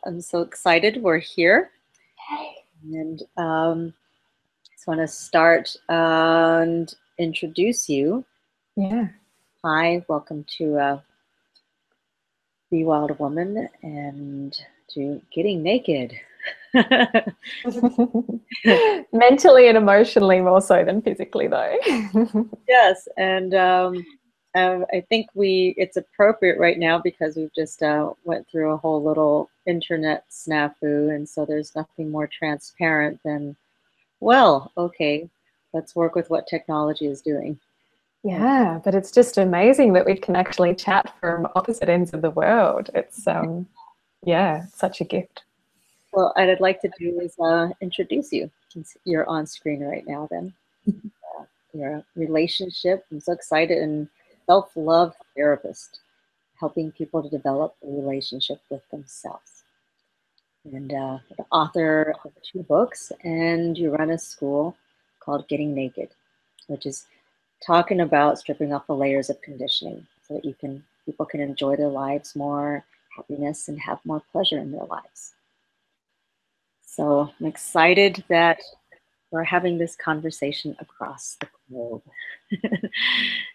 I'm so excited we're here. And just want to start and introduce you. Yeah. Hi, welcome to Be Wild Woman and to Getting Naked. Mentally and emotionally more so than physically, though. Yes, and I think it's appropriate right now because we've just went through a whole little internet snafu, and so there's nothing more transparent than, well, okay, let's work with what technology is doing. Yeah, but it's just amazing that we can actually chat from opposite ends of the world. It's yeah, such a gift. Well, what I'd like to do is introduce you. Since you're on screen right now, then. Your relationship. I'm so excited, and self-love therapist, helping people to develop a relationship with themselves. And the author of 2 books, and you run a school called Getting Naked, which is talking about stripping off the layers of conditioning so that people can enjoy their lives more, happiness, and have more pleasure in their lives. So I'm excited that we're having this conversation across the globe.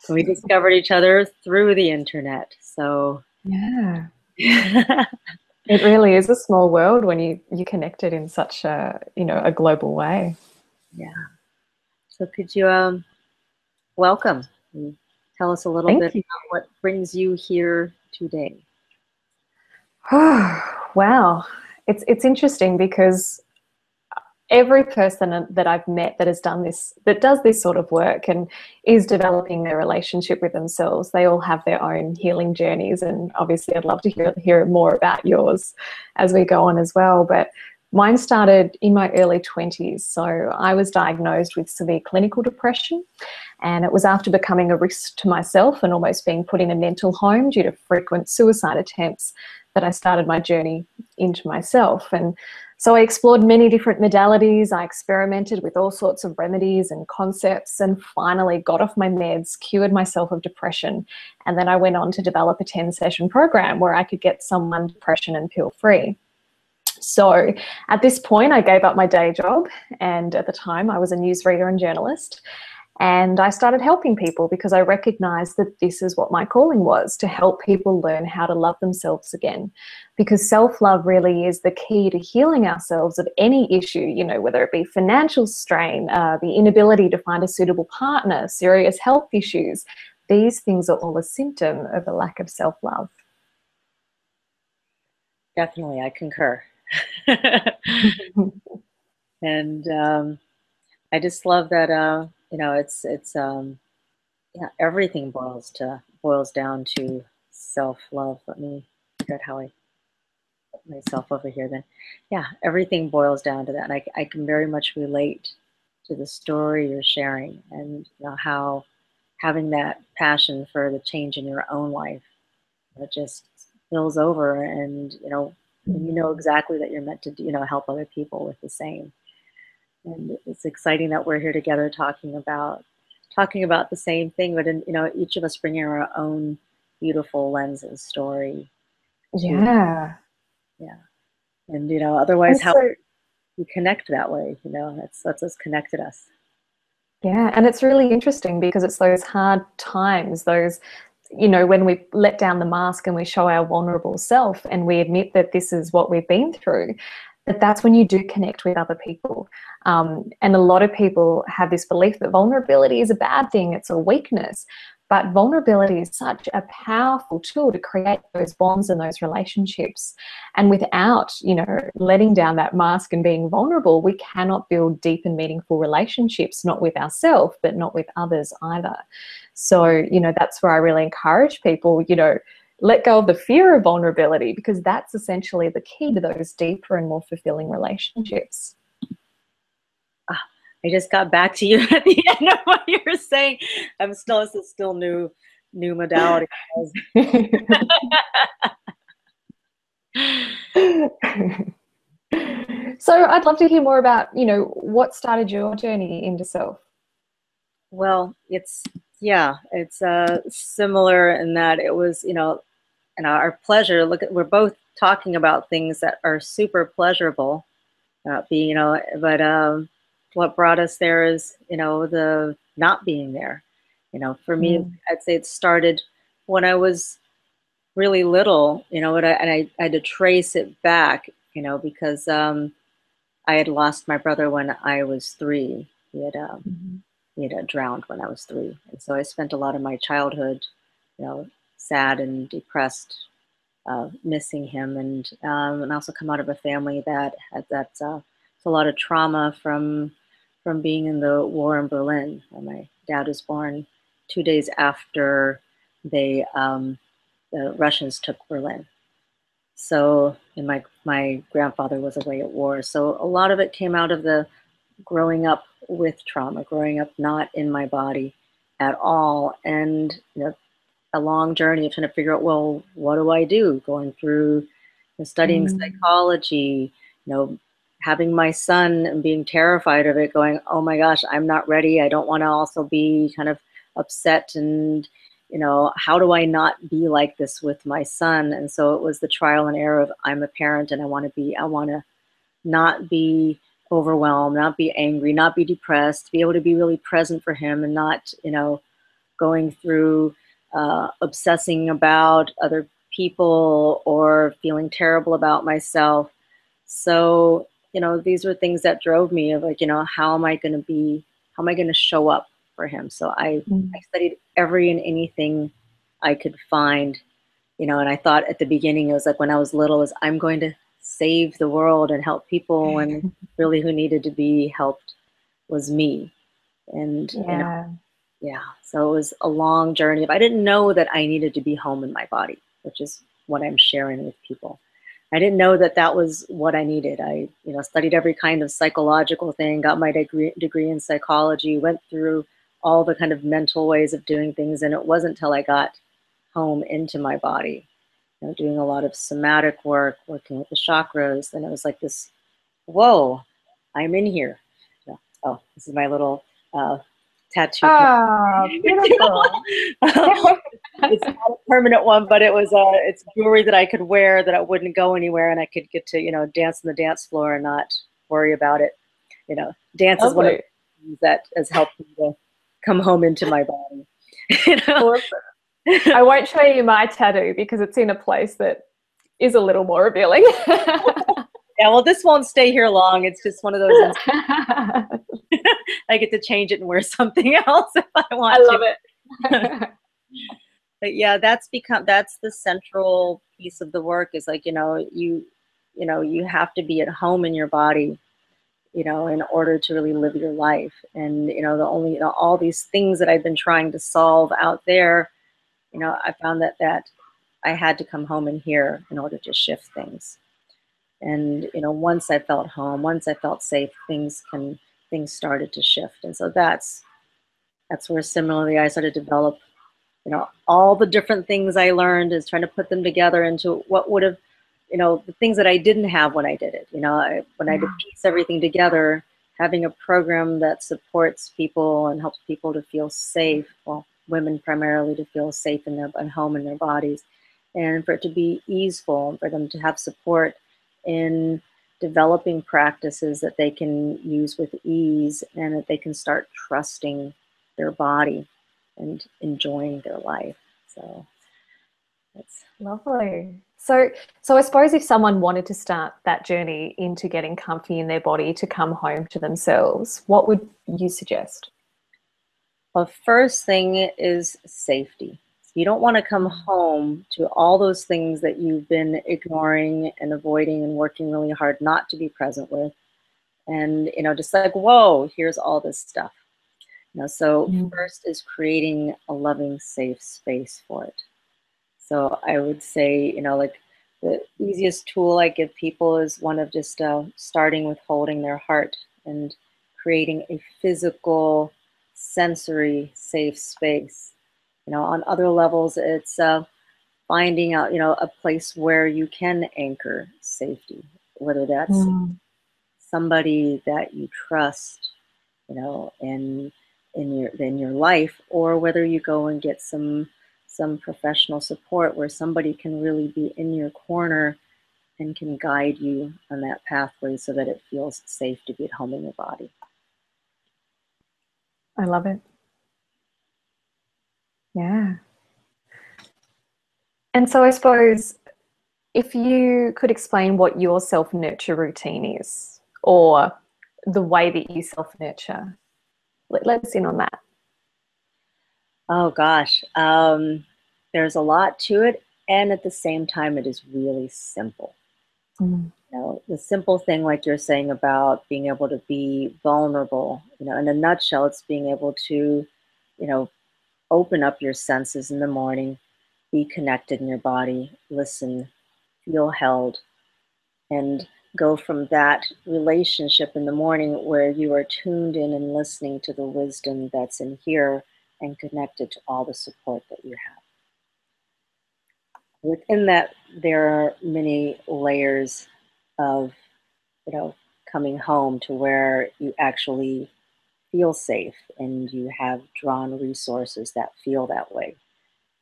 We discovered each other through the internet. So yeah. It really is a small world when you connected in such a a global way. Yeah. So could you welcome and tell us a little bit Thank you. about what brings you here today? Wow. It's interesting because every person that I've met that has done this, that does this sort of work and is developing their relationship with themselves, they all have their own healing journeys. And obviously I'd love to hear more about yours as we go on as well. But mine started in my early 20s. So I was diagnosed with severe clinical depression. And it was after becoming a risk to myself and almost being put in a mental home due to frequent suicide attempts that I started my journey into myself. And so I explored many different modalities. I experimented with all sorts of remedies and concepts and finally got off my meds, cured myself of depression. And then I went on to develop a 10-session program where I could get someone depression and pill free. So at this point, I gave up my day job. And at the time, I was a newsreader and journalist. And I started helping people because I recognized that this is what my calling was, to help people learn how to love themselves again. Because self-love really is the key to healing ourselves of any issue, whether it be financial strain, the inability to find a suitable partner, serious health issues. These things are all a symptom of a lack of self-love. Definitely, I concur. And I just love that everything boils down to self-love. Let me figure out how I put myself over here then. Yeah, everything boils down to that. And I can very much relate to the story you're sharing, and how having that passion for the change in your own life that just spills over, and you know exactly that you're meant to help other people with the same. And it's exciting that we're here together talking about the same thing, but each of us bringing our own beautiful lens and story to, Yeah. yeah. And otherwise And how so, we connect that way, that's what's connected us. yeah, and it's really interesting because it's those hard times, those, when we let down the mask and we show our vulnerable self and we admit that this is what we've been through, that's when you do connect with other people. And a lot of people have this belief that vulnerability is a bad thing, it's a weakness. But vulnerability is such a powerful tool to create those bonds and those relationships. And without, letting down that mask and being vulnerable, we cannot build deep and meaningful relationships, not with ourselves, but not with others either. So, that's where I really encourage people, let go of the fear of vulnerability, because that's essentially the key to those deeper and more fulfilling relationships. I just got back to you at the end of what you were saying. It's still new modality. So I'd love to hear more about, what started your journey into self. Well, it's similar in that it was, and our pleasure. We're both talking about things that are super pleasurable, but what brought us there is, the not being there. For me, I'd say it started when I was really little, and I had to trace it back, because I had lost my brother when I was 3. He had drowned when I was 3, and so I spent a lot of my childhood, sad and depressed, missing him, and also come out of a family that had a lot of trauma from being in the war in Berlin. And my dad was born 2 days after the Russians took Berlin. So, and my grandfather was away at war. So a lot of it came out of the growing up with trauma, growing up not in my body at all, and a long journey of trying to figure out, well, what do I do? Going through studying psychology, having my son and being terrified of it, going, oh my gosh, I'm not ready. I don't want to also be kind of upset, and how do I not be like this with my son? And so it was the trial and error of, I'm a parent and I want to not be overwhelmed, not be angry, not be depressed, be able to be really present for him, and not, going through obsessing about other people or feeling terrible about myself. So, these were things that drove me of like, how am I going to show up for him? So I studied every and anything I could find, and I thought at the beginning, it was like when I was little, was I'm going to save the world and help people, when really who needed to be helped was me. And, so it was a long journey. I didn't know that I needed to be home in my body, which is what I'm sharing with people. I didn't know that that was what I needed. I, studied every kind of psychological thing, got my degree in psychology, went through all the kind of mental ways of doing things. And it wasn't until I got home into my body, doing a lot of somatic work, working with the chakras. And it was like this, whoa, I'm in here. Oh, this is my little tattoo. Oh, beautiful. It's not a permanent one, but it's jewelry that I could wear, that I wouldn't go anywhere, and I could get to, dance on the dance floor and not worry about it. Dance is one of the things that has helped me to come home into my body. Awesome. I won't show you my tattoo because it's in a place that is a little more revealing. Yeah, well, this won't stay here long. It's just one of those. I get to change it and wear something else if I want to. I love it. But yeah, that's the central piece of the work, is like, you have to be at home in your body, in order to really live your life. And, the only, all these things that I've been trying to solve out there, I found that I had to come home in here in order to shift things. And, once I felt home, once I felt safe, things started to shift. And so that's where similarly I started to develop, all the different things I learned, is trying to put them together into what would have, the things that I didn't have when I did it. When I did piece everything together, having a program that supports people and helps people to feel safe, well, women primarily, to feel safe at home in their bodies, and for it to be easeful, and for them to have support in developing practices that they can use with ease, and that they can start trusting their body and enjoying their life. So that's lovely. So I suppose if someone wanted to start that journey into getting comfy in their body, to come home to themselves, what would you suggest? Well, first thing is safety. You don't want to come home to all those things that you've been ignoring and avoiding and working really hard not to be present with. And, just like, whoa, here's all this stuff. So first is creating a loving, safe space for it. So I would say, like the easiest tool I give people is one of just starting with holding their heart and creating a physical, sensory, safe space. On other levels, it's finding out, a place where you can anchor safety, whether that's somebody that you trust, in your life, or whether you go and get some professional support where somebody can really be in your corner and can guide you on that pathway so that it feels safe to be at home in your body. I love it. Yeah. And so I suppose if you could explain what your self-nurture routine is, or the way that you self-nurture, let's in on that. Oh gosh, there's a lot to it, and at the same time, it is really simple. Mm. You know, the simple thing, like you're saying about being able to be vulnerable. You know, in a nutshell, it's being able to, you know, open up your senses in the morning, be connected in your body, listen, feel held, and go from that relationship in the morning where you are tuned in and listening to the wisdom that's in here and connected to all the support that you have. Within that, there are many layers of, you know, coming home to where you actually feel safe and you have drawn resources that feel that way.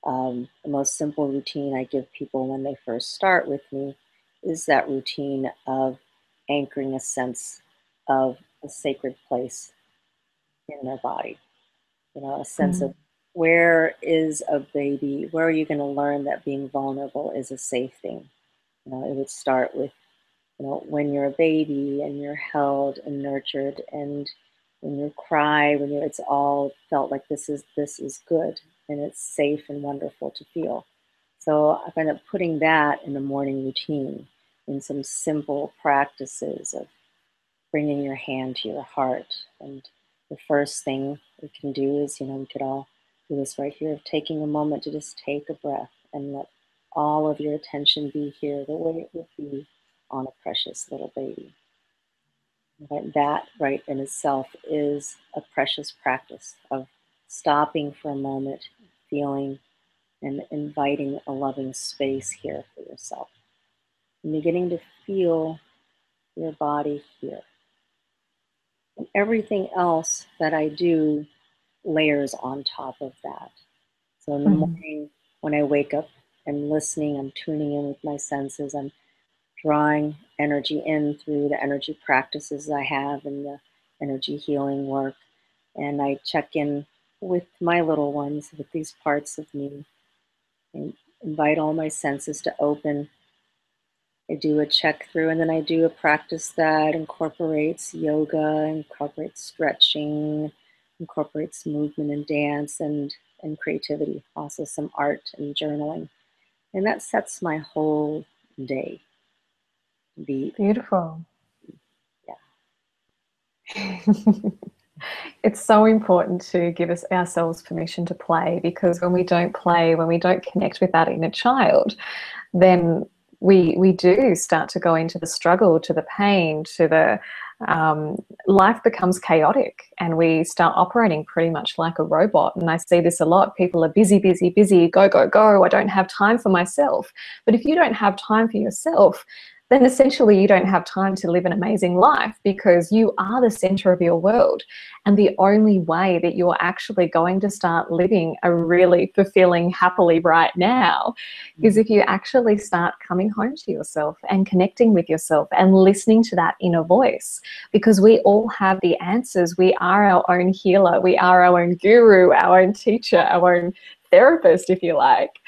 The most simple routine I give people when they first start with me is that routine of anchoring a sense of a sacred place in their body. You know, a sense of, Mm. where is a baby? Where are you going to learn that being vulnerable is a safe thing? You know, it would start with, you know, when you're a baby and you're held and nurtured, and when you cry, when you, it's all felt like this is good and it's safe and wonderful to feel. So I find that putting that in the morning routine, in some simple practices of bringing your hand to your heart. And the first thing we can do is, you know, we could all do this right here, of taking a moment to just take a breath and let all of your attention be here the way it would be on a precious little baby. Right? That right in itself is a precious practice of stopping for a moment, feeling, and inviting a loving space here for yourself. And beginning to feel your body here. And everything else that I do layers on top of that. So in the Mm. morning, when I wake up, I'm listening, I'm tuning in with my senses, I'm drawing energy in through the energy practices I have and the energy healing work. And I check in with my little ones, with these parts of me, and invite all my senses to open. I do a check through, and then I do a practice that incorporates yoga, incorporates stretching, incorporates movement and dance, and creativity, also some art and journaling. And that sets my whole day to be, Beautiful. yeah. It's so important to give ourselves permission to play, because when we don't play, when we don't connect with that inner child, then we do start to go into the struggle, to the pain, to the life becomes chaotic, and we start operating pretty much like a robot. And I see this a lot. People are busy, busy, busy, go, go, go. I don't have time for myself. But if you don't have time for yourself, then essentially you don't have time to live an amazing life, because you are the center of your world. And the only way that you're actually going to start living a really fulfilling, happily right now is if you actually start coming home to yourself and connecting with yourself and listening to that inner voice, because we all have the answers. We are our own healer. We are our own guru, our own teacher, our own therapist, if you like.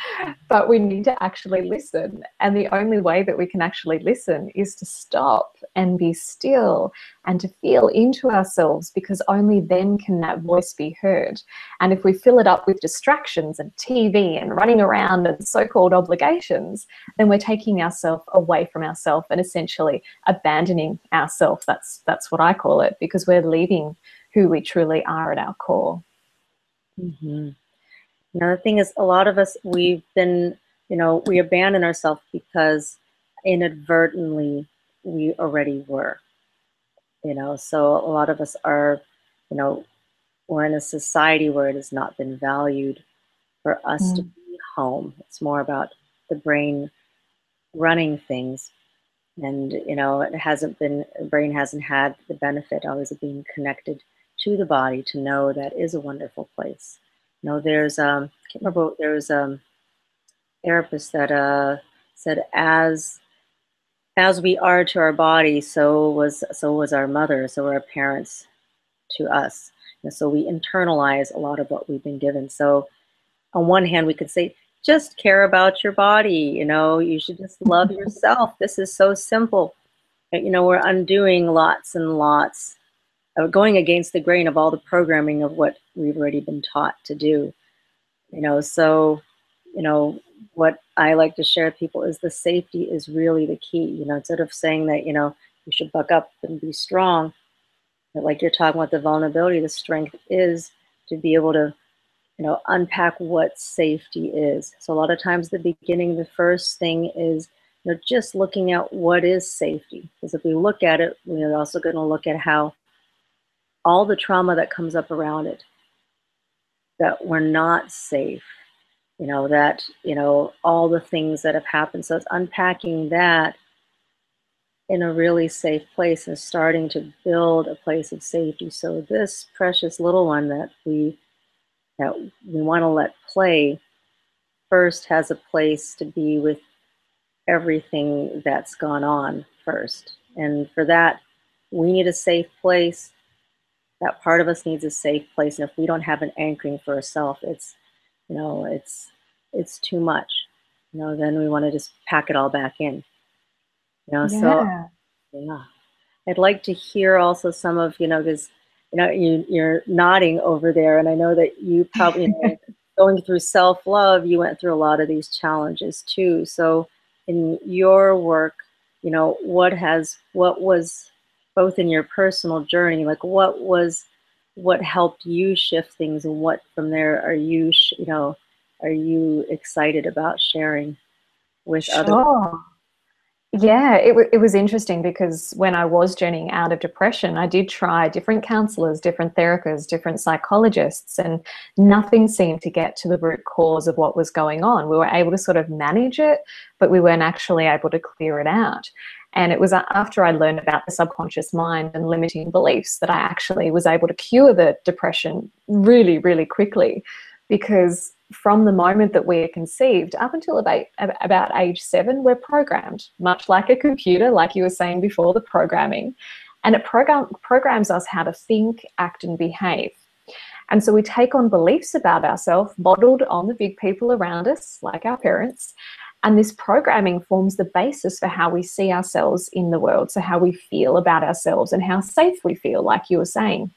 But we need to actually listen. And the only way that we can actually listen is to stop and be still and to feel into ourselves, because only then can that voice be heard. And if we fill it up with distractions and TV and running around and so-called obligations, then we're taking ourselves away from ourselves and essentially abandoning ourselves. That's what I call it, because we're leaving who we truly are at our core. Mm-hmm. Now, the thing is, a lot of us, we've been, you know, we abandon ourselves because inadvertently we already were, you know. So a lot of us are, you know, we're in a society where it has not been valued for us to Mm. be home. It's more about the brain running things. And, you know, it hasn't been, the brain hasn't had the benefit always of being connected to the body to know that is a wonderful place. You know, there's, I can't remember, there was therapist that said, as as we are to our body, so was our mother, so were our parents to us. And so we internalize a lot of what we've been given. So on one hand, we could say, just care about your body, you should just love yourself. This is so simple. But, we're undoing lots and lots of going against the grain of all the programming of what we've already been taught to do. So, what I like to share with people is the safety is really the key. Instead of saying that, you should buck up and be strong, but like you're talking about the vulnerability, the strength is to be able to, unpack what safety is. So a lot of times the beginning, the first thing is, just looking at what is safety. Because if we look at it, we're also going to look at how all the trauma that comes up around it, that we're not safe, that, all the things that have happened. So it's unpacking that in a really safe place and starting to build a place of safety. So this precious little one that we want to let play first has a place to be with everything that's gone on first. And for that, we need a safe place. That part of us needs a safe place. And if we don't have an anchoring for ourselves, it's too much. Then we want to just pack it all back in. So Yeah. yeah. I'd like to hear also some of, because you're nodding over there, and I know that you probably, going through self-love, you went through a lot of these challenges too. So in your work, what was both in your personal journey, like what helped you shift things, and what from there are you excited about sharing with others? Sure. Yeah, it was interesting because when I was journeying out of depression, I did try different counselors, different therapists, different psychologists, and nothing seemed to get to the root cause of what was going on. We were able to sort of manage it, but we weren't actually able to clear it out. And it was after I learned about the subconscious mind and limiting beliefs that I actually was able to cure the depression really, really quickly, because from the moment that we are conceived up until about age 7, we're programmed, much like a computer, like you were saying before, the programming. And it programs us how to think, act, and behave. And so we take on beliefs about ourselves, modeled on the big people around us, like our parents. And this programming forms the basis for how we see ourselves in the world, so how we feel about ourselves and how safe we feel, like you were saying.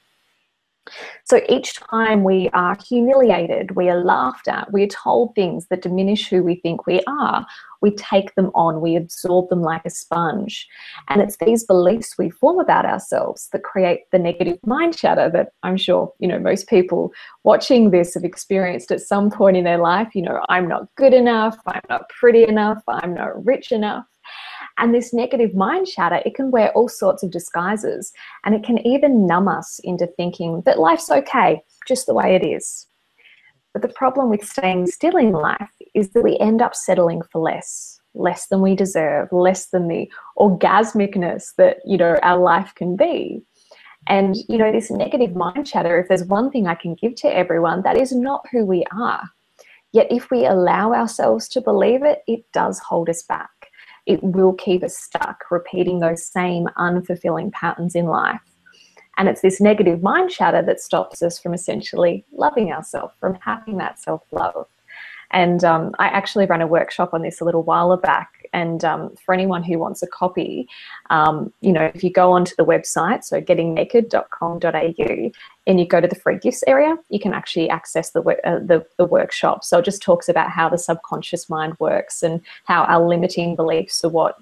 So each time we are humiliated, we are laughed at, we are told things that diminish who we think we are, we take them on, we absorb them like a sponge. And it's these beliefs we form about ourselves that create the negative mind chatter that I'm sure, most people watching this have experienced at some point in their life. I'm not good enough, I'm not pretty enough, I'm not rich enough. And this negative mind chatter, it can wear all sorts of disguises, and it can even numb us into thinking that life's okay, just the way it is. But the problem with staying still in life is that we end up settling for less than we deserve, less than the orgasmicness that, our life can be. And, this negative mind chatter, if there's one thing I can give to everyone, that is not who we are. Yet if we allow ourselves to believe it, it does hold us back. It will keep us stuck, repeating those same unfulfilling patterns in life. And it's this negative mind chatter that stops us from essentially loving ourselves, from having that self-love. And I actually ran a workshop on this a little while back. And for anyone who wants a copy, if you go onto the website, so gettingnaked.com.au, and you go to the free gifts area, you can actually access the workshop. So it just talks about how the subconscious mind works and how our limiting beliefs are what,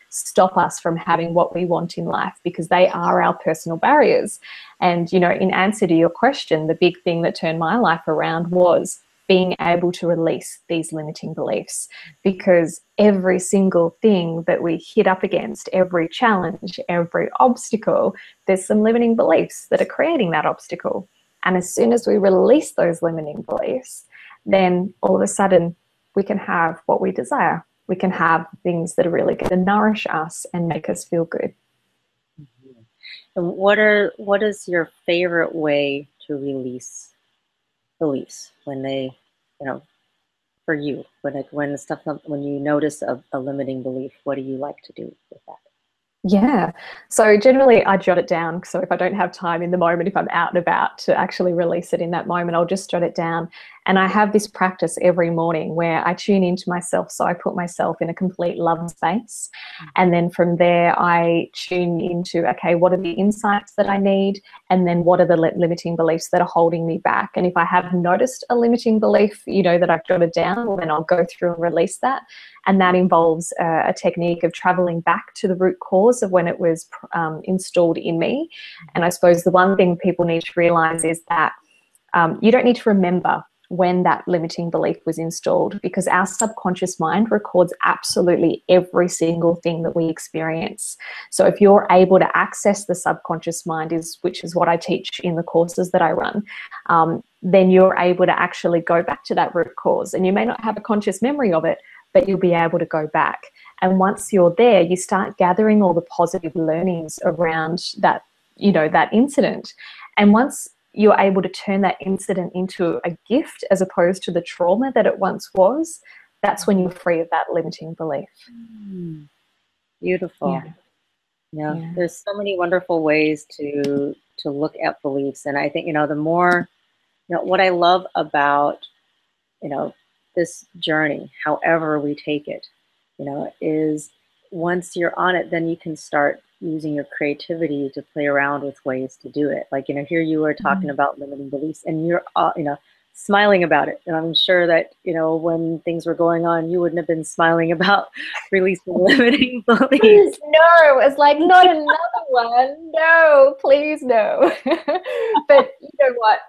stop us from having what we want in life, because they are our personal barriers. And, in answer to your question, the big thing that turned my life around was being able to release these limiting beliefs, because every single thing that we hit up against, every challenge, every obstacle, there's some limiting beliefs that are creating that obstacle. And as soon as we release those limiting beliefs, then all of a sudden we can have what we desire. We can have things that are really going to nourish us and make us feel good. And what is your favorite way to release beliefs when they, for you when you notice a limiting belief? What do you like to do with that? Yeah. So generally I jot it down. So if I don't have time in the moment, if I'm out and about to actually release it in that moment, I'll just jot it down. And I have this practice every morning where I tune into myself. So I put myself in a complete love space. And then from there, I tune into, okay, what are the insights that I need? And then what are the limiting beliefs that are holding me back? And if I have noticed a limiting belief, that I've jotted down, well, then I'll go through and release that. And that involves a technique of traveling back to the root cause of when it was installed in me. And I suppose the one thing people need to realize is that you don't need to remember when that limiting belief was installed, because our subconscious mind records absolutely every single thing that we experience. So if you're able to access the subconscious mind, which is what I teach in the courses that I run, then you're able to actually go back to that root cause. And you may not have a conscious memory of it, but you'll be able to go back. And once you're there, you start gathering all the positive learnings around that, that incident. And once you're able to turn that incident into a gift as opposed to the trauma that it once was, that's when you're free of that limiting belief. Beautiful. Yeah. There's so many wonderful ways to look at beliefs. And I think, the more, what I love about, this journey, however we take it, is once you're on it, then you can start using your creativity to play around with ways to do it. Like, here you are talking about limiting beliefs, and you're, smiling about it. And I'm sure that, when things were going on, you wouldn't have been smiling about releasing limiting beliefs. No, it's like, not another one. No, please no. But you know what?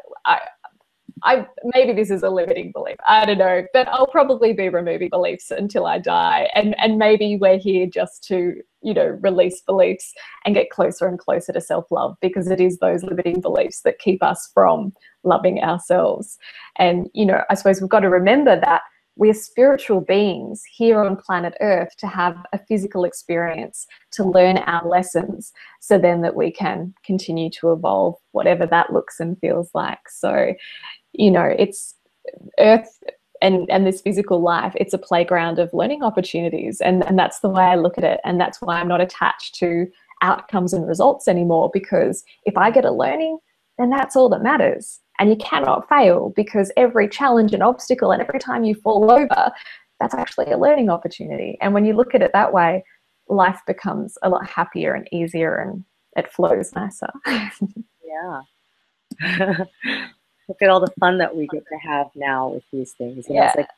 I maybe this is a limiting belief. I don't know, but I'll probably be removing beliefs until I die. And maybe we're here just to, release beliefs and get closer and closer to self-love, because it is those limiting beliefs that keep us from loving ourselves. And, I suppose we've got to remember that we're spiritual beings here on planet Earth to have a physical experience, to learn our lessons, so then that we can continue to evolve, whatever that looks and feels like. So, it's Earth and this physical life, it's a playground of learning opportunities. And that's the way I look at it. And that's why I'm not attached to outcomes and results anymore, because if I get a learning, then that's all that matters. And you cannot fail, because every challenge and obstacle and every time you fall over, that's actually a learning opportunity. And when you look at it that way, life becomes a lot happier and easier, and it flows nicer. Yeah. Look at all the fun that we get to have now with these things. It's like,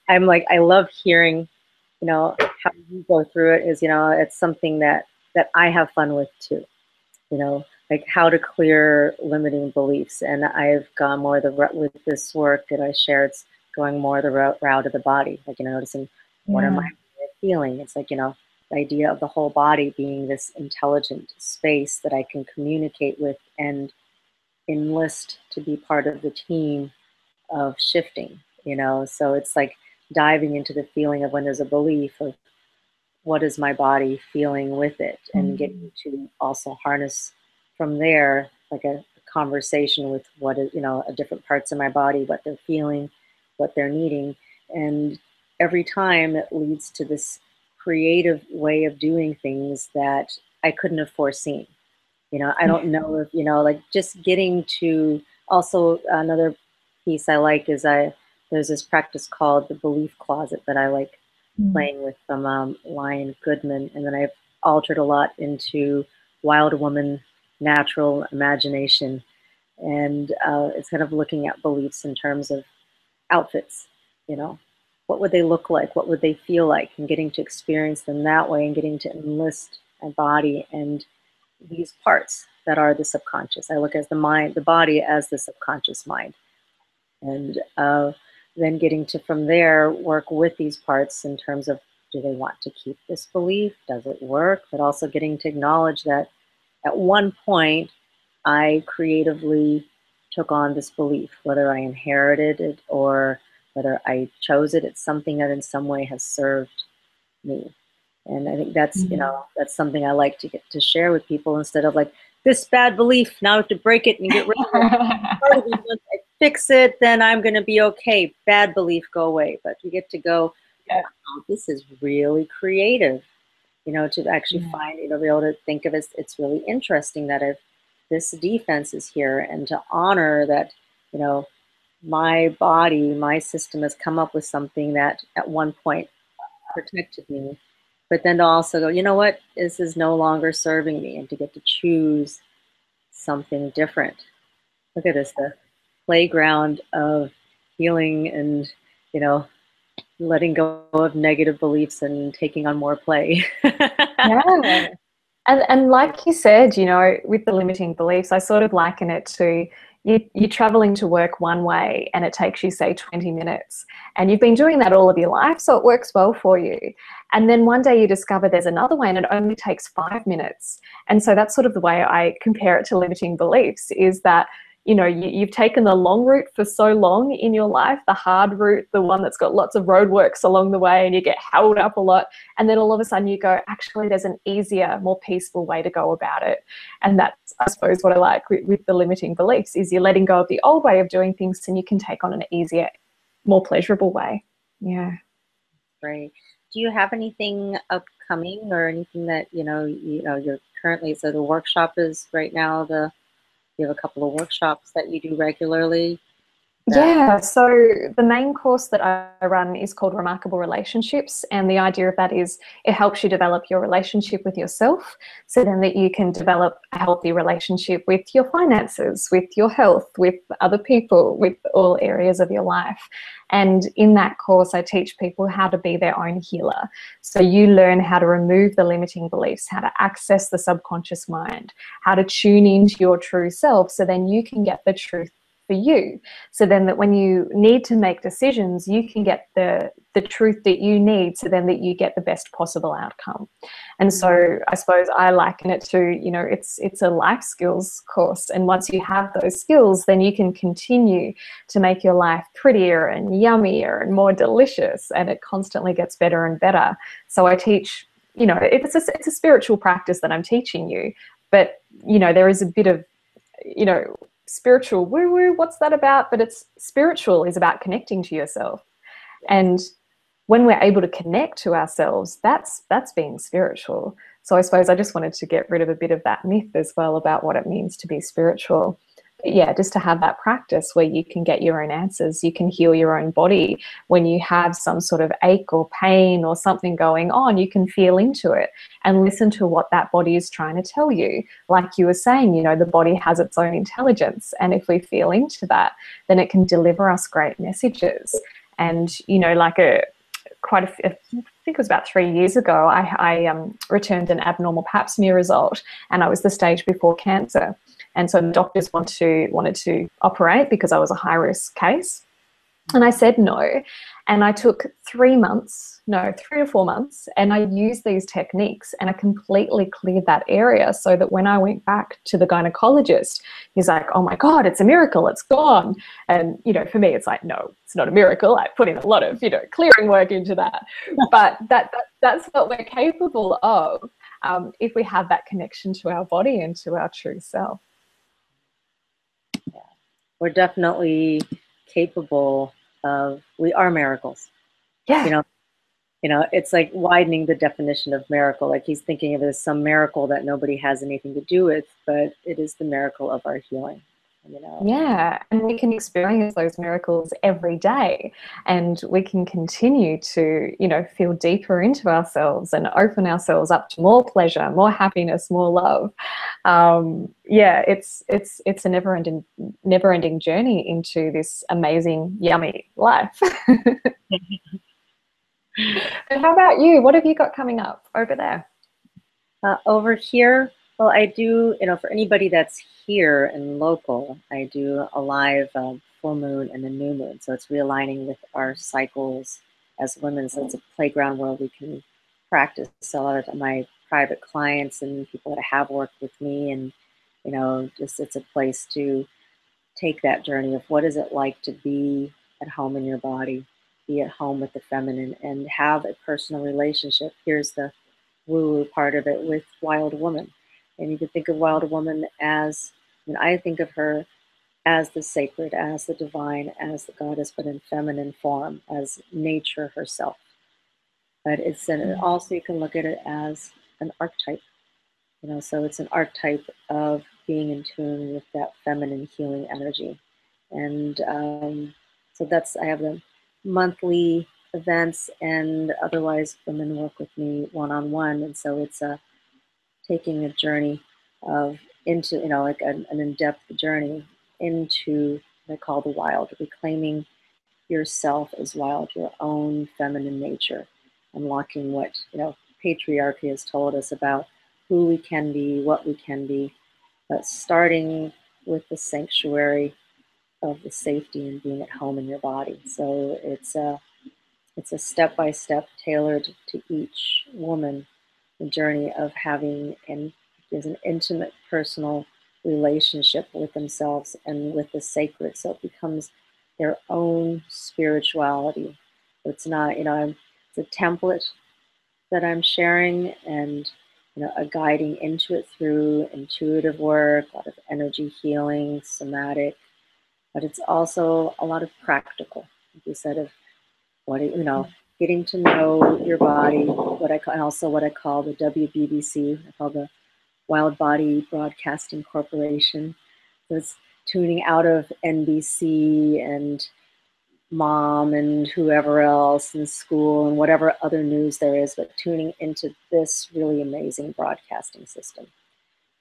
I love hearing, how you go through it. Is, it's something that I have fun with too. Like how to clear limiting beliefs. And I've gone more with this work that I shared. It's going more the route of the body. Like, noticing what am I feeling? It's like, the idea of the whole body being this intelligent space that I can communicate with and enlist to be part of the team of shifting, so it's like diving into the feeling of when there's a belief of what is my body feeling with it, and getting to also harness from there, like a conversation with what is, different parts of my body, what they're feeling, what they're needing. And every time it leads to this creative way of doing things that I couldn't have foreseen. I don't know if, like just getting to, also another piece I like is there's this practice called the belief closet that I like playing with from Lion Goodman. And then I've altered a lot into Wild Woman Natural Imagination. And it's kind of looking at beliefs in terms of outfits, what would they look like? What would they feel like? And getting to experience them that way, and getting to enlist my body and these parts that are the subconscious. I look at the body as the subconscious mind. And then getting to, from there, work with these parts in terms of, do they want to keep this belief? Does it work? But also getting to acknowledge that at one point, I creatively took on this belief, whether I inherited it or whether I chose it. It's something that in some way has served me. And I think that's, that's something I like to get to share with people, instead of like, this bad belief, now I have to break it and get rid of it. Part of me wants, fix it, then I'm going to be okay. Bad belief, go away. But we get to go, Yeah. oh, this is really creative, to actually Yeah. find, be able to think of it. It's really interesting that if this defense is here, and to honor that, my body, my system has come up with something that at one point protected me. But then to also go, you know what, this is no longer serving me, and to get to choose something different. Look at this, the playground of healing and, you know, letting go of negative beliefs and taking on more play. Yeah. And like you said, with the limiting beliefs, I sort of liken it to you're traveling to work one way and it takes you, say, 20 minutes. And you've been doing that all of your life, so it works well for you. And then one day you discover there's another way and it only takes 5 minutes. And so that's sort of the way I compare it to limiting beliefs, is that you've taken the long route for so long in your life, the hard route, the one that's got lots of roadworks along the way, and you get held up a lot. And then all of a sudden you go, actually, there's an easier, more peaceful way to go about it. And that's, I suppose, what I like with the limiting beliefs, is you're letting go of the old way of doing things and you can take on an easier, more pleasurable way. Yeah. Great. Do you have anything upcoming, or anything that, you're currently, so the workshop is right now, you have a couple of workshops that you do regularly? Yeah, so the main course that I run is called Remarkable Relationships, and the idea of that is it helps you develop your relationship with yourself, so then that you can develop a healthy relationship with your finances, with your health, with other people, with all areas of your life. And in that course, I teach people how to be their own healer. So you learn how to remove the limiting beliefs, how to access the subconscious mind, how to tune into your true self, so then you can get the truth for you. So then that when you need to make decisions, you can get the truth that you need, so then that you get the best possible outcome. And so I suppose I liken it to, it's a life skills course. And once you have those skills, then you can continue to make your life prettier and yummier and more delicious. And it constantly gets better and better. So I teach, it's a spiritual practice that I'm teaching you, but, there is a bit of, spiritual woo woo, what's that about? But it's spiritual is about connecting to yourself. And when we're able to connect to ourselves, that's being spiritual. So I suppose I just wanted to get rid of a bit of that myth as well about what it means to be spiritual. But yeah, just to have that practice where you can get your own answers, you can heal your own body. When you have some sort of ache or pain or something going on, you can feel into it and listen to what that body is trying to tell you. Like you were saying, the body has its own intelligence. And if we feel into that, then it can deliver us great messages. And, like I think it was about 3 years ago, I returned an abnormal pap smear result, and I was the stage before cancer. And so the doctors wanted to operate because I was a high-risk case. And I said no. And I took 3 to 4 months, and I used these techniques, and I completely cleared that area, so that when I went back to the gynecologist, he's like, oh my God, it's a miracle, it's gone. And, for me, it's like, no, it's not a miracle. I put in a lot of, clearing work into that. But that's what we're capable of if we have that connection to our body and to our true self. Yeah. We're definitely capable of, we are miracles. Yeah. It's like widening the definition of miracle. Like he's thinking of it as some miracle that nobody has anything to do with, but it is the miracle of our healing. Yeah, and we can experience those miracles every day, and we can continue to, feel deeper into ourselves and open ourselves up to more pleasure, more happiness, more love. Yeah, it's a never-ending journey into this amazing, yummy life. And how about you? What have you got coming up over there? Over here, well, I do, for anybody that's here and local, I do a live full moon and a new moon. So it's realigning with our cycles as women. So it's a playground where we can practice. So a lot of my private clients and people that have worked with me, and, just it's a place to take that journey of what is it like to be at home in your body, be at home with the feminine, and have a personal relationship. Here's the woo-woo part of it with Wild Woman. And you can think of Wild Woman as, I think of her as the sacred, as the divine, as the goddess, but in feminine form, as nature herself. But it's also you can look at it as an archetype, so it's an archetype of being in tune with that feminine healing energy. And so I have the monthly events, and otherwise women work with me one-on-one. And so it's taking a journey into, like an in-depth journey into what I call the wild, reclaiming yourself as wild, your own feminine nature, unlocking what, patriarchy has told us about who we can be, what we can be, but starting with the sanctuary of the safety and being at home in your body. So it's a step-by-step tailored to each woman, the journey of having an intimate personal relationship with themselves and with the sacred. So it becomes their own spirituality. It's not, it's a template that I'm sharing, and a guiding into it through intuitive work, a lot of energy healing, somatic, but it's also a lot of practical, like you said, of what getting to know your body, and also what I call the WBBC, I call the Wild Body Broadcasting Corporation. So it's tuning out of NBC and mom and whoever else in school and whatever other news there is, but tuning into this really amazing broadcasting system.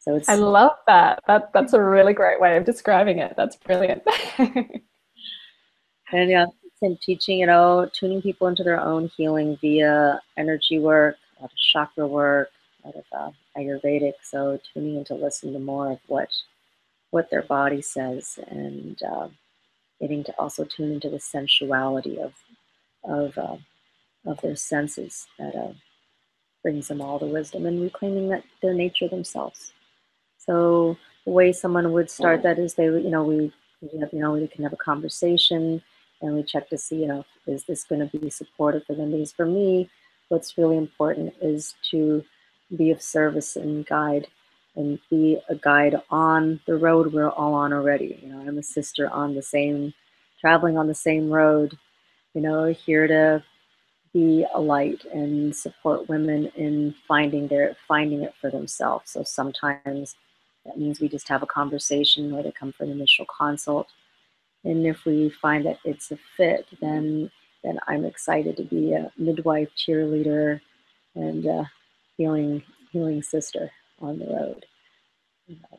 So I love that. That's a really great way of describing it. That's brilliant. And yeah, I'm teaching, tuning people into their own healing via energy work, a lot of chakra work, a lot of Ayurvedic. So tuning in to listen to more of what their body says, and getting to also tune into the sensuality of their senses that brings them all the wisdom, and reclaiming that their nature themselves. So the way someone would start that is we can have a conversation, and we check to see, is this going to be supportive for them? Because for me, what's really important is to be of service and guide, and be a guide on the road we're all on already. I'm a sister traveling on the same road, here to be a light and support women in finding it for themselves. So sometimes that means we just have a conversation, or they come for an initial consult. And if we find that it's a fit, then I'm excited to be a midwife, cheerleader, and healing sister on the road.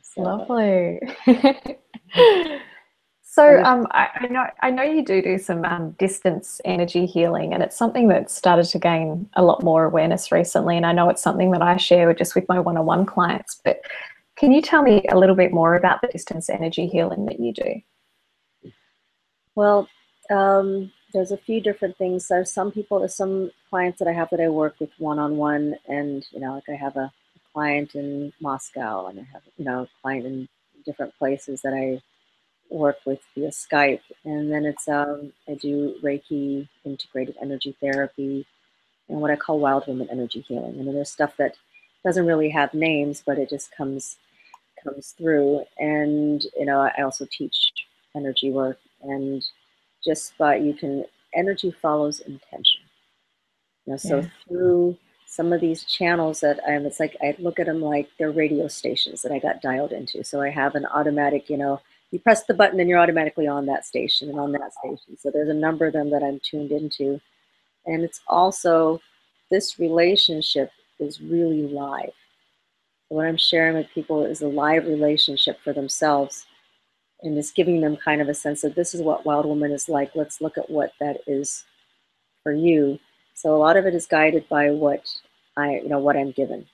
So. Lovely. So I know you do some distance energy healing, and it's something that's started to gain a lot more awareness recently. And I know it's something that I share with my one-on-one clients. But can you tell me a little bit more about the distance energy healing that you do? Well, there's a few different things. There's some clients that I have that I work with one-on-one, and like I have a client in Moscow, and I have a client in different places that I work with via Skype. And then it's I do Reiki, integrated energy therapy, and what I call Wild Woman energy healing. There's stuff that doesn't really have names, but it just comes through. And I also teach energy work, and energy follows intention. So through some of these channels that it's like I look at them like they're radio stations that I got dialed into. So I have an automatic, you press the button and you're automatically on that station and on that station. So there's a number of them that I'm tuned into. And it's also, this relationship is really live. So what I'm sharing with people is a live relationship for themselves, and it's giving them kind of a sense of, this is what Wild Woman is like. Let's look at what that is for you. So a lot of it is guided by what I'm given.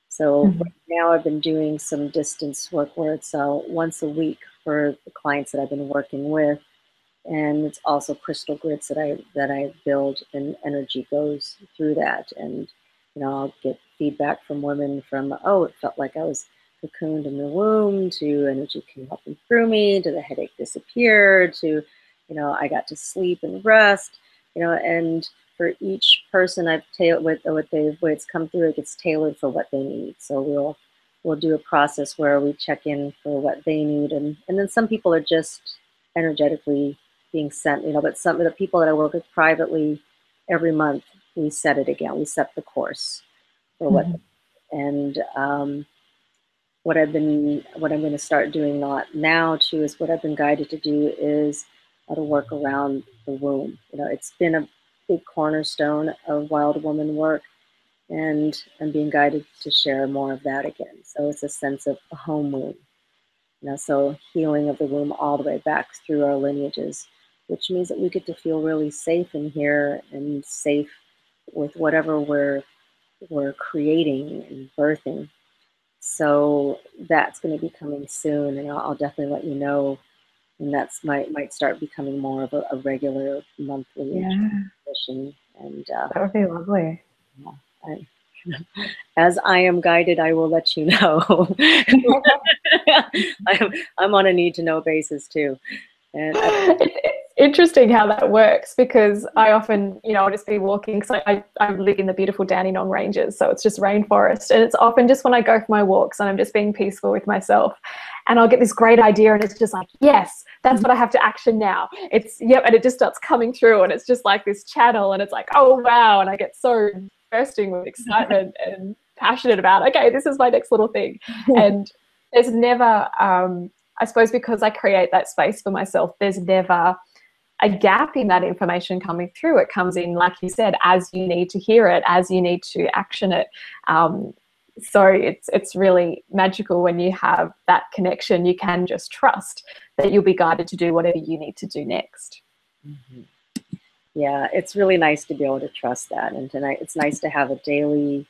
So right now I've been doing some distance work where it's once a week for the clients that I've been working with. And it's also crystal grids that I build, and energy goes through that. And, I'll get feedback from women from, it felt like I was cocooned in the womb, to energy came up and through me, to the headache disappeared, to, I got to sleep and rest, and for each person I've tailored what it's come through, it gets tailored for what they need. So we'll we'll do a process where we check in for what they need, and then some people are just energetically being sent, but some of the people that I work with privately, every month we set it again. We set the course for what, and what I'm going to start doing now too is what I've been guided to do is how to work around the womb. It's been a big cornerstone of Wild Woman work, and I'm being guided to share more of that again. So it's a sense of a home womb. So healing of the womb all the way back through our lineages, which means that we get to feel really safe in here and safe with whatever we're creating and birthing. So that's going to be coming soon, and I'll definitely let you know. And that's might start becoming more of a regular monthly tradition. And that would be lovely. As I am guided, I will let you know. I'm on a need-to-know basis too. And it's interesting how that works, because I often, I'll just be walking, because I live in the beautiful Dandenong Ranges, so it's just rainforest, and it's often just when I go for my walks and I'm just being peaceful with myself, and I'll get this great idea, and it's just like, yes, that's what I have to action now. It's, yep, and it just starts coming through, and it's just like this channel, and it's like, oh wow, and I get so bursting with excitement and passionate about, okay, this is my next little thing. And there's never, I suppose because I create that space for myself, there's never a gap in that information coming through. It comes in, like you said, as you need to hear it, as you need to action it. So it's really magical when you have that connection. You can just trust that you'll be guided to do whatever you need to do next. Yeah, it's really nice to be able to trust that, and tonight it's nice to have a daily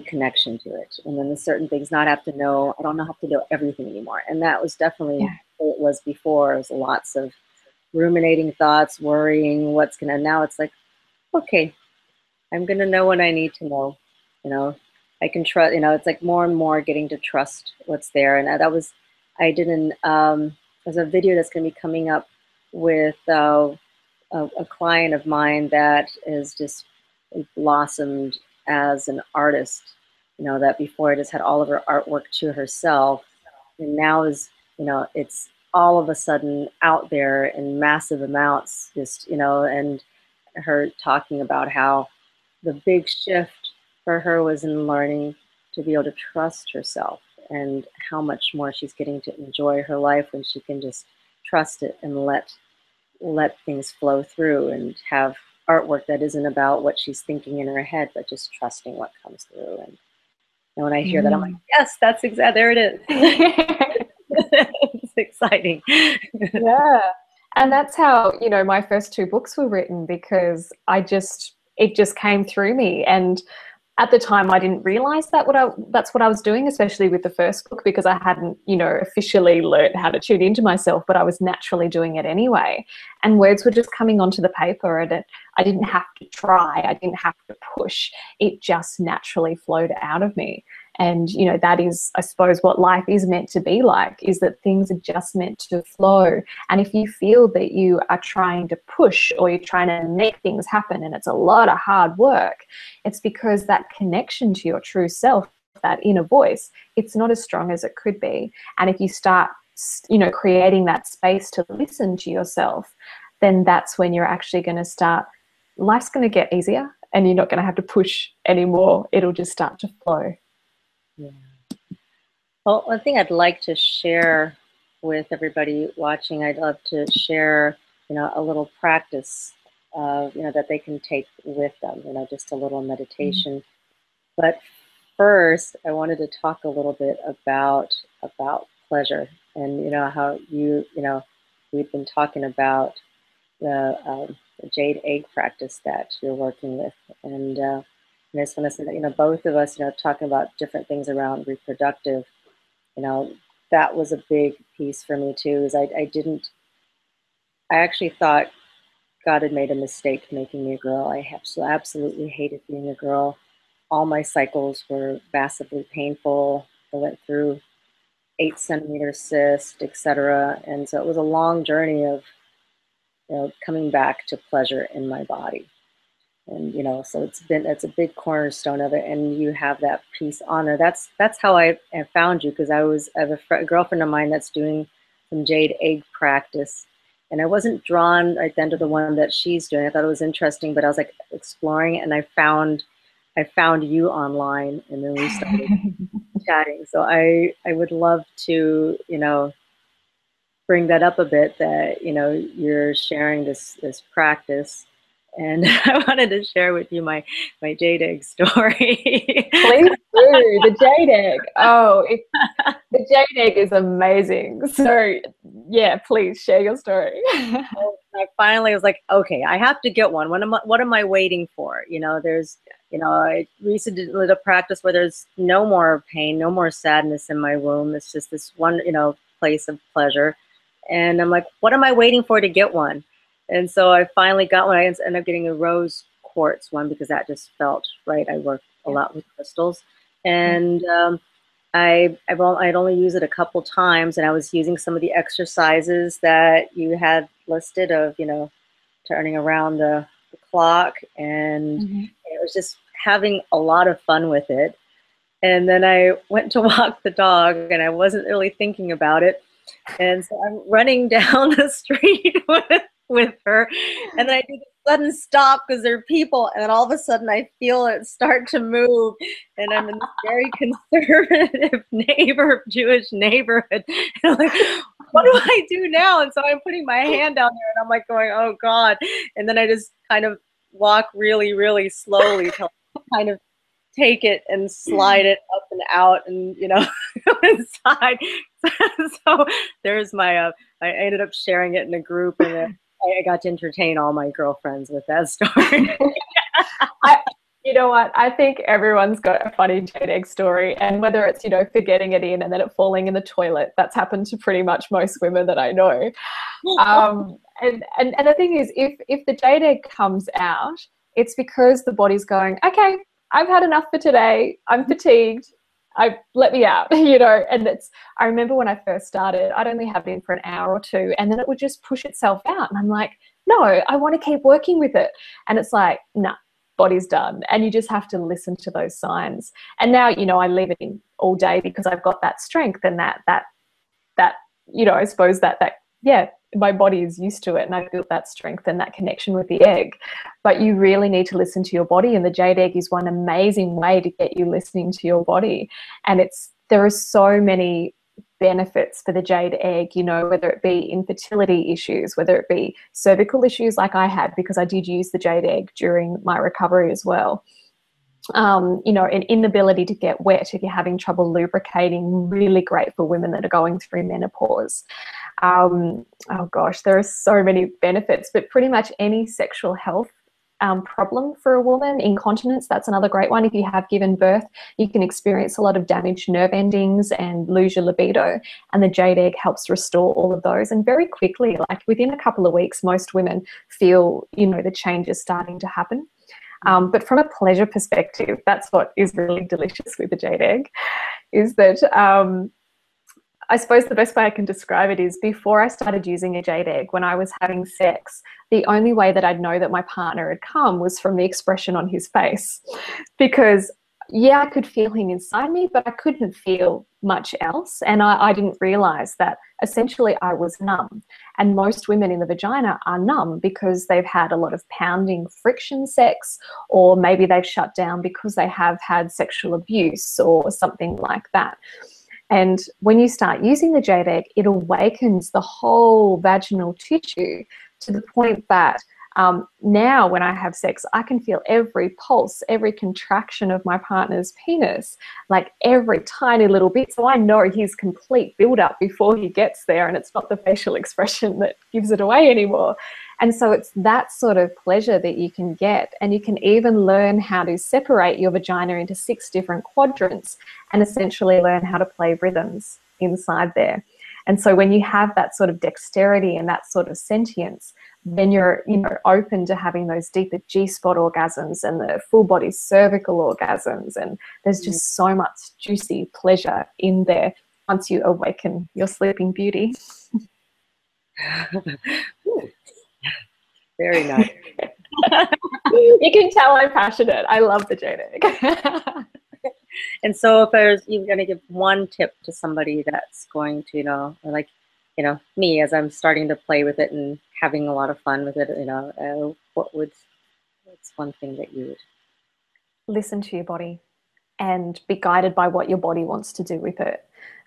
connection to it, and then there's certain things not have to know. I don't have to know everything anymore, and that was definitely what it was before. It was lots of ruminating thoughts, worrying what's gonna. Now it's like, okay, I'm gonna know what I need to know. I can trust. It's like more and more getting to trust what's there, and I did there's a video that's gonna be coming up with a client of mine that has just blossomed as an artist, that before just had all of her artwork to herself, and now is, it's all of a sudden out there in massive amounts, just, and her talking about how the big shift for her was in learning to be able to trust herself, and how much more she's getting to enjoy her life when she can just trust it and let things flow through, and have artwork that isn't about what she's thinking in her head, but just trusting what comes through. And when I hear that, I'm like, yes, that's exactly, there it is. It's exciting. Yeah. And that's how, my first 2 books were written, because it just came through me. And at the time, I didn't realize that's what I was doing, especially with the first book, because I hadn't, officially learned how to tune into myself, but I was naturally doing it anyway. And words were just coming onto the paper, and I didn't have to try. I didn't have to push. It just naturally flowed out of me. And, that is, I suppose, what life is meant to be like, is that things are just meant to flow. And if you feel that you are trying to push, or you're trying to make things happen, and it's a lot of hard work, it's because that connection to your true self, that inner voice, it's not as strong as it could be. And if you start, creating that space to listen to yourself, then that's when you're actually going to start, life's going to get easier, and you're not going to have to push anymore. It'll just start to flow. Yeah. Well, one thing I'd like to share with everybody watching, I'd love to share, a little practice, that they can take with them, just a little meditation. But first, I wanted to talk a little bit about pleasure, and how we've been talking about the jade egg practice that you're working with, and I just want to say that, both of us, talking about different things around reproductive, that was a big piece for me too, is I actually thought God had made a mistake making me a girl. I absolutely hated being a girl. All my cycles were massively painful. I went through 8-centimeter cyst, etc. And so it was a long journey of, coming back to pleasure in my body. And so it's a big cornerstone of it, and you have that piece on her. That's how I found you, because I have a girlfriend of mine that's doing some jade egg practice, and I wasn't drawn right then to the one that she's doing. I thought it was interesting, but I was like exploring it, and I found you online, and then we started chatting. So I would love to bring that up a bit, that you're sharing this practice, and I wanted to share with you my jade egg story. Please do. The jade egg. Oh, the jade egg is amazing. So yeah, please share your story. I finally was like, okay, I have to get one. What am I waiting for? I recently did a practice where there's no more pain, no more sadness in my womb. It's just this one, place of pleasure. And I'm like, what am I waiting for to get one? And so I finally got one. I ended up getting a rose quartz one because that just felt right. I work a lot with crystals, and I'd only used it a couple times, and I was using some of the exercises that you had listed of, turning around the clock, and it was just having a lot of fun with it. And then I went to walk the dog, and I wasn't really thinking about it. And so I'm running down the street with her, and then I do the sudden stop because there are people, and then all of a sudden I feel it start to move, and I'm in this very conservative Jewish neighborhood. And I'm like, what do I do now? And so I'm putting my hand down there, and I'm like going, oh God. And then I just kind of walk really, really slowly till I kind of take it and slide it up and out, and go inside. So there's my I ended up sharing it in a group, and I got to entertain all my girlfriends with that story. You know what? I think everyone's got a funny jade egg story, and whether it's forgetting it in and then it falling in the toilet, that's happened to pretty much most women that I know. And the thing is, if the jade egg comes out, it's because the body's going, okay, I've had enough for today. I'm fatigued. Let me out, and I remember when I first started, I'd only have it in for an hour or two, and then it would just push itself out. And I'm like, no, I want to keep working with it. And it's like, nah, body's done. And you just have to listen to those signs. And now, I leave it in all day because I've got that strength and that, I suppose that my body is used to it, and I've built that strength and that connection with the egg. But you really need to listen to your body, and the jade egg is one amazing way to get you listening to your body. And there are so many benefits for the jade egg, whether it be infertility issues, whether it be cervical issues like I had, because I did use the jade egg during my recovery as well. An inability to get wet if you're having trouble lubricating, really great for women that are going through menopause. Oh gosh, there are so many benefits, but pretty much any sexual health problem for a woman. Incontinence, that's another great one. If you have given birth, you can experience a lot of damaged nerve endings and lose your libido, and the jade egg helps restore all of those. And very quickly, like within a couple of weeks, most women feel, the changes starting to happen. But from a pleasure perspective, that's what is really delicious with the jade egg, is that I suppose the best way I can describe it is, before I started using a jade egg, when I was having sex, the only way that I'd know that my partner had come was from the expression on his face. Because I could feel him inside me, but I couldn't feel much else. And I didn't realize that essentially I was numb. And most women in the vagina are numb because they've had a lot of pounding friction sex, or maybe they've shut down because they have had sexual abuse or something like that. And when you start using the jade egg, it awakens the whole vaginal tissue to the point that now when I have sex, I can feel every pulse, every contraction of my partner's penis, like every tiny little bit. So I know his complete build-up before he gets there, and it's not the facial expression that gives it away anymore. And so it's that sort of pleasure that you can get. And you can even learn how to separate your vagina into 6 different quadrants and essentially learn how to play rhythms inside there. And so when you have that sort of dexterity and that sort of sentience, then you're open to having those deeper G-spot orgasms and the full body cervical orgasms. And there's just so much juicy pleasure in there once you awaken your sleeping beauty. Very nice. You can tell I'm passionate. I love the jade egg. And so if you're going to give one tip to somebody that's going to, or like, me as I'm starting to play with it and having a lot of fun with it, what's one thing that you would? Listen to your body and be guided by what your body wants to do with it.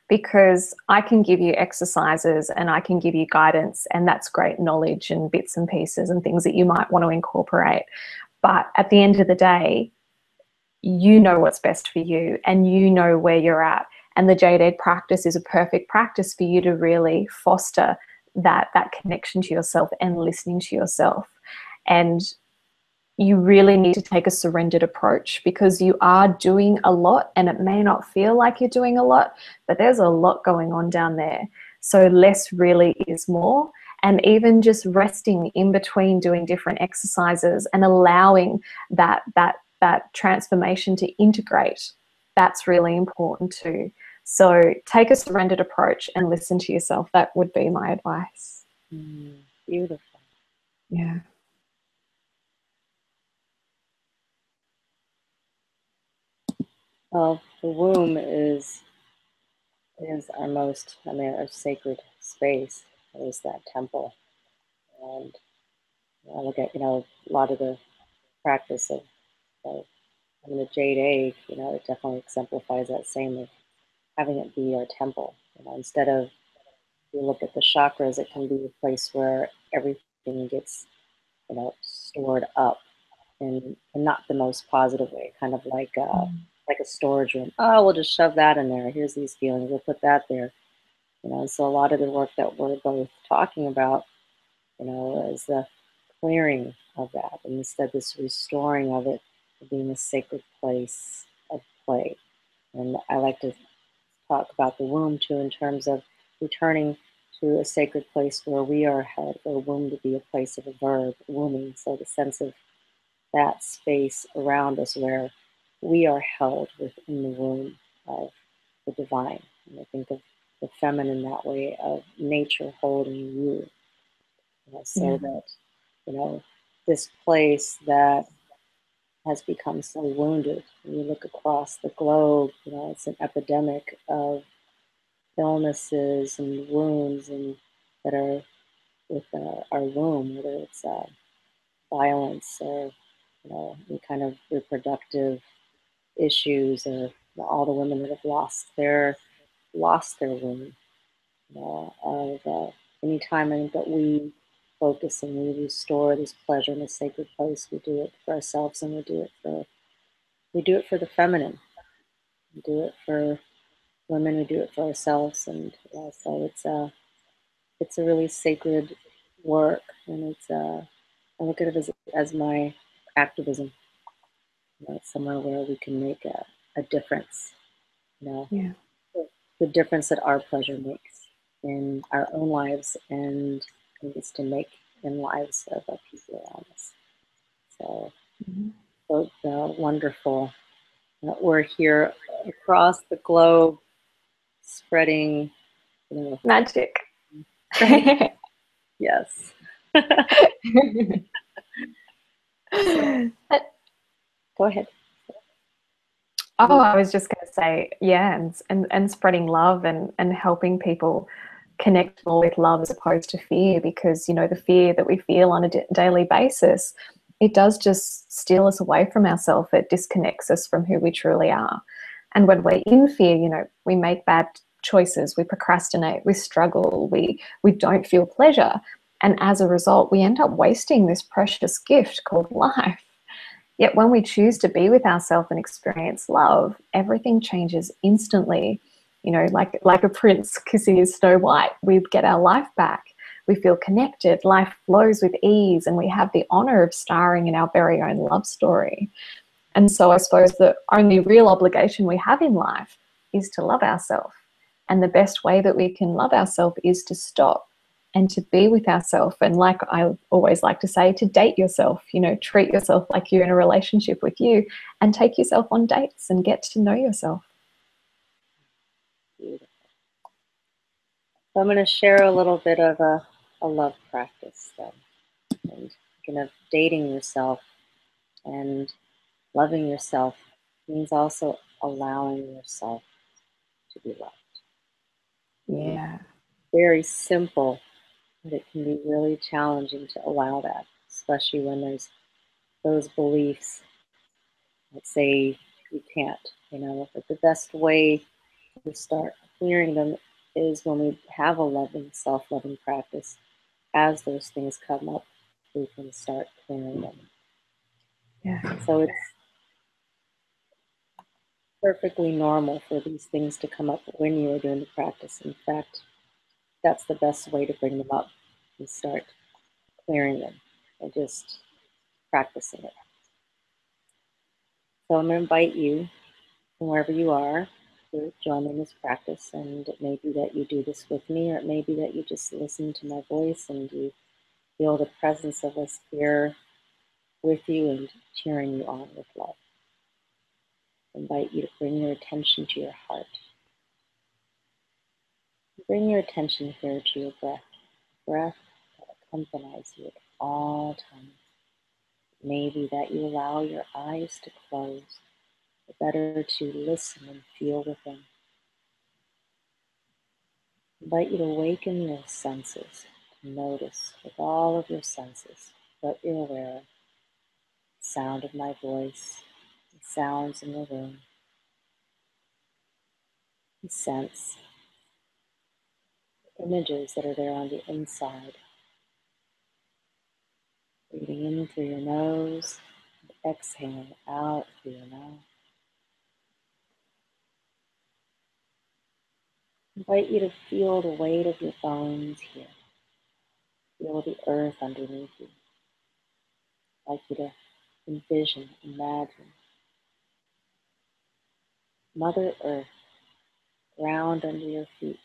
Because I can give you exercises and I can give you guidance, and that's great knowledge and bits and pieces and things that you might want to incorporate. But at the end of the day, you know what's best for you and you know where you're at. And the jade egg practice is a perfect practice for you to really foster that connection to yourself and listening to yourself. And you really need to take a surrendered approach, because you are doing a lot and it may not feel like you're doing a lot, but there's a lot going on down there. So less really is more. And even just resting in between doing different exercises and allowing that transformation to integrate, that's really important too. So take a surrendered approach and listen to yourself. That would be my advice. Beautiful. Yeah. Well, the womb is our most, our sacred space. It is that temple. And I look at, a lot of the practice of having the jade egg, it definitely exemplifies that same of having it be our temple. Instead of, you look at the chakras, it can be a place where everything gets, stored up in not the most positive way, kind of like a storage room. Oh, we'll just shove that in there. Here's these feelings. We'll put that there. So a lot of the work that we're both talking about, is the clearing of that, and instead this restoring of it being a sacred place of play. And I like to talk about the womb too, in terms of returning to a sacred place where we are held, for a womb to be a place of a verb, wombing. So the sense of that space around us where we are held within the womb of the divine. And I think of the feminine that way, of nature holding you, so that, this place that has become so wounded. When you look across the globe, it's an epidemic of illnesses and wounds and that are with our womb, whether it's violence or any kind of reproductive issues, or all the women that have lost their womb. Of any time I think that we focus and we restore this pleasure in a sacred place, we do it for ourselves, and we do it for the feminine. We do it for women. We do it for ourselves, and so it's a really sacred work, and I look at it as my activism. It's somewhere where we can make a difference. Yeah. The difference that our pleasure makes in our own lives, and needs to make in lives of the people around us. So, both wonderful. We're here across the globe, spreading, magic. Yes. Go ahead. Oh, I was just going to say, yeah, and spreading love and helping people connect more with love as opposed to fear, because, the fear that we feel on a daily basis, it does just steal us away from ourselves. It disconnects us from who we truly are. And when we're in fear, we make bad choices, we procrastinate, we struggle, we don't feel pleasure. And as a result, we end up wasting this precious gift called life. Yet when we choose to be with ourselves and experience love, everything changes instantly. Like a prince kissing his Snow White, we get our life back. We feel connected, life flows with ease, and we have the honor of starring in our very own love story. And so I suppose the only real obligation we have in life is to love ourselves. And the best way that we can love ourselves is to stop and to be with ourselves. And like I always like to say, to date yourself, treat yourself like you're in a relationship with you, and take yourself on dates and get to know yourself. Beautiful. So I'm going to share a little bit of a love practice then. And Thinking of dating yourself and loving yourself means also allowing yourself to be loved. Yeah. Very simple, but it can be really challenging to allow that, especially when there's those beliefs that say you can't, but the best way to start clearing them is when we have a loving, self-loving practice. As those things come up, we can start clearing them. Yeah. So it's perfectly normal for these things to come up when you are doing the practice. In fact, that's the best way to bring them up and start clearing them and just practicing it. So I'm going to invite you from wherever you are to join in this practice. And it may be that you do this with me, or it may be that you just listen to my voice and you feel the presence of us here with you and cheering you on with love. I invite you to bring your attention to your heart. Bring your attention here to your breath. Breath that accompanies you at all times. Maybe that you allow your eyes to close, but better to listen and feel within. I invite you to awaken your senses, to notice with all of your senses what you're aware of. The sound of my voice, the sounds in the room, the sense, the images that are there on the inside. Breathing in through your nose, and exhaling out through your mouth. I invite you to feel the weight of your bones here. Feel the earth underneath you. I'd like you to envision, imagine Mother Earth, ground under your feet.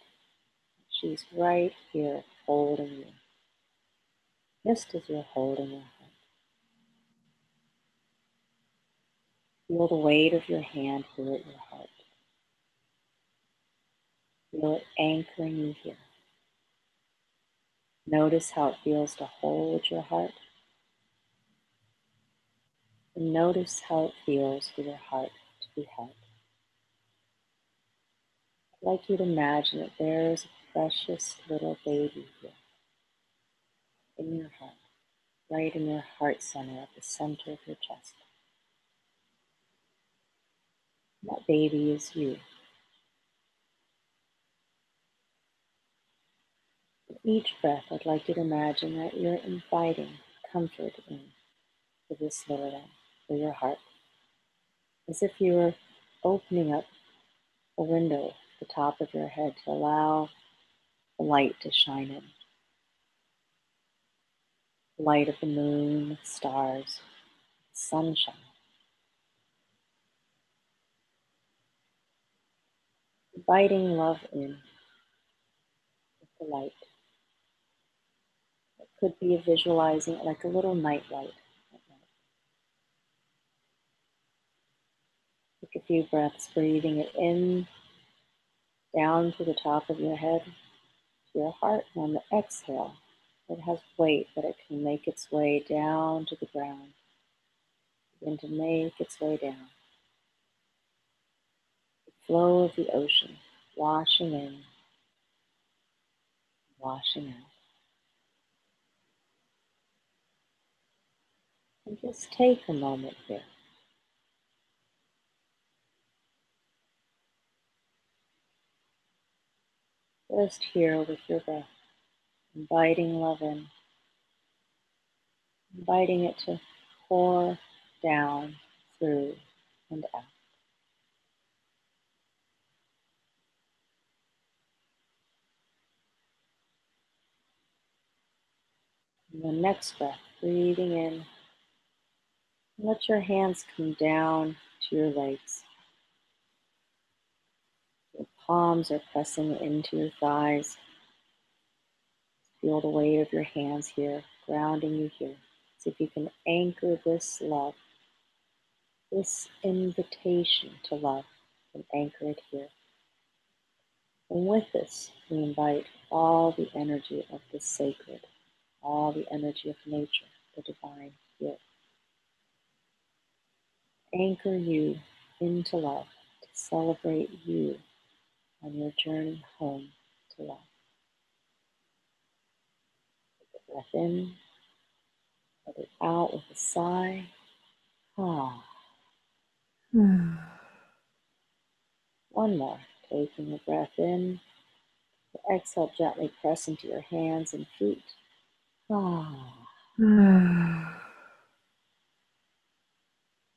She's right here holding you, just as you're holding her heart. Feel the weight of your hand here at your heart. Feel it anchoring you here. Notice how it feels to hold your heart. And notice how it feels for your heart to be held. I'd like you to imagine that there is a precious little baby here in your heart, right in your heart center, at the center of your chest. That baby is you. With each breath, I'd like you to imagine that you're inviting comfort into this little one, for your heart, as if you were opening up a window at the top of your head to allow the light to shine in. The light of the moon, the stars, the sunshine. Inviting love in with the light. It could be visualizing it like a little night light at night. Take a few breaths, breathing it in, down to the top of your head, to your heart, and on the exhale, it has weight that it can make its way down to the ground. Begin to make its way down. The flow of the ocean, washing in, washing out. And just take a moment here. Just here with your breath, inviting love in, inviting it to pour down, through, and out. And the next breath, breathing in, let your hands come down to your legs. Your palms are pressing into your thighs. Feel the weight of your hands here, grounding you here. See if you can anchor this love, this invitation to love, and anchor it here. And with this, we invite all the energy of the sacred, all the energy of nature, the divine here. Anchor you into love, to celebrate you on your journey home to love. Take a breath in, let it out with a sigh. Ah. One more. Taking a breath in. Exhale, gently press into your hands and feet. Ah.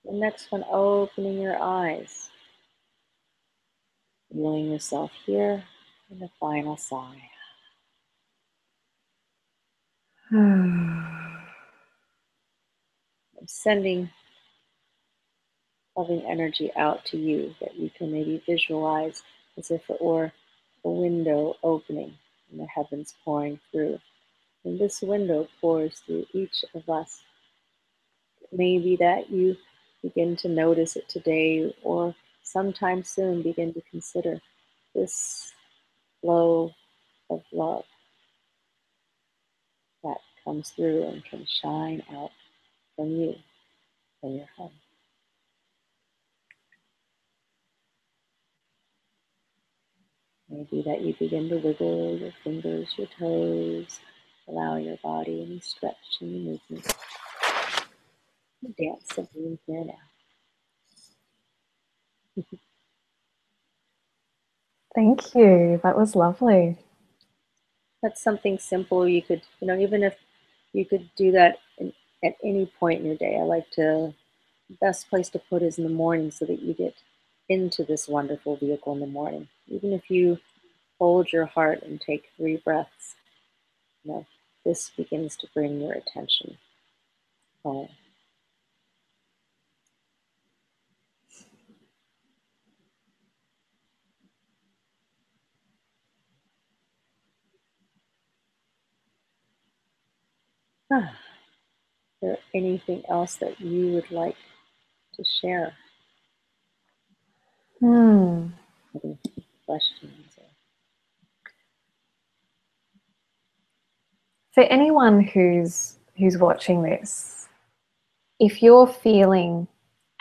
The next one, opening your eyes. Feeling yourself here, and the final sigh. I'm sending loving energy out to you that you can maybe visualize as if it were a window opening and the heavens pouring through. And this window pours through each of us. It may be that you begin to notice it today or sometime soon begin to consider this flow of love that comes through and can shine out from you, from your home. Maybe that you begin to wiggle your fingers, your toes, allow your body any stretch, any movement. Dance of being here now. Thank you. That was lovely. That's something simple you could, even if you could do that at any point in your day. I like to, the best place to put is in the morning so that you get into this wonderful vehicle in the morning. Even if you hold your heart and take 3 breaths, this begins to bring your attention home. Is there anything else that you would like to share? Any questions? For anyone who's watching this, if you're feeling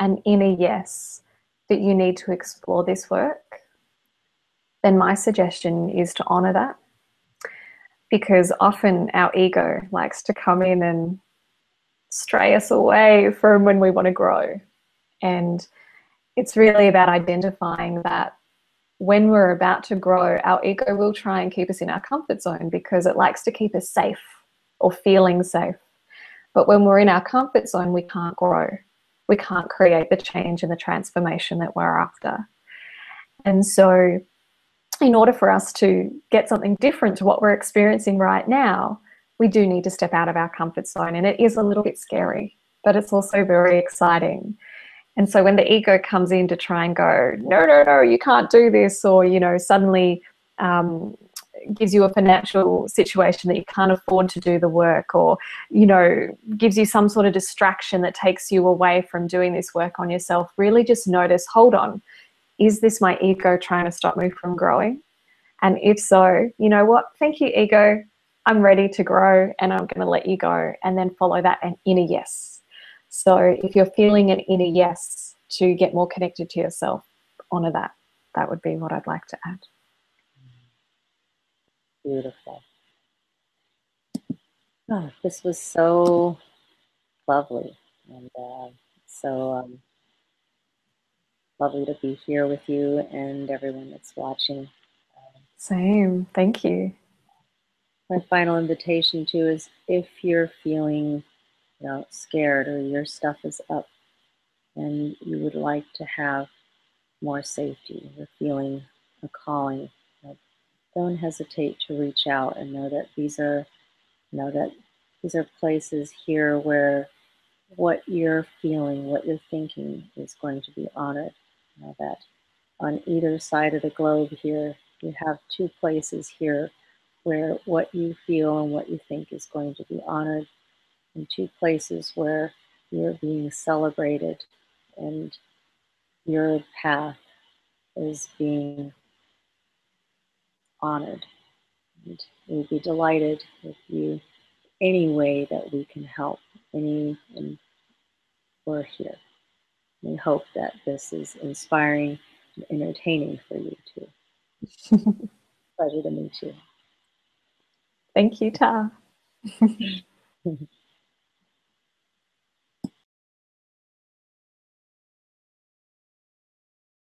an inner yes that you need to explore this work, then my suggestion is to honor that, because often our ego likes to come in and stray us away from when we want to grow. And it's really about identifying that when we're about to grow, our ego will try and keep us in our comfort zone because it likes to keep us safe or feeling safe. But when we're in our comfort zone, we can't grow. We can't create the change and the transformation that we're after. And so in order for us to get something different to what we're experiencing right now, we do need to step out of our comfort zone. And it is a little bit scary, but it's also very exciting. And so when the ego comes in to try and go, no, you can't do this, or, suddenly gives you a financial situation that you can't afford to do the work, or, gives you some sort of distraction that takes you away from doing this work on yourself, really just notice, hold on, is this my ego trying to stop me from growing? And if so, you know what? Thank you, ego. I'm ready to grow and I'm going to let you go, and then follow that an inner yes. So if you're feeling an inner yes to get more connected to yourself, honor that. That would be what I'd like to add. Beautiful. Oh, this was so lovely, and so lovely to be here with you and everyone that's watching. Same. Thank you. My final invitation too is, if you're feeling scared, or your stuff is up and you would like to have more safety, you're feeling a calling, don't hesitate to reach out, and know that these are places here where what you're feeling, what you're thinking is going to be honored. That on either side of the globe here, you have 2 places here where what you feel and what you think is going to be honored, and 2 places where you're being celebrated and your path is being honored. And we'd be delighted if you any way that we can help, and we're here. We hope that this is inspiring and entertaining for you too. Pleasure to meet you. Thank you, Ta.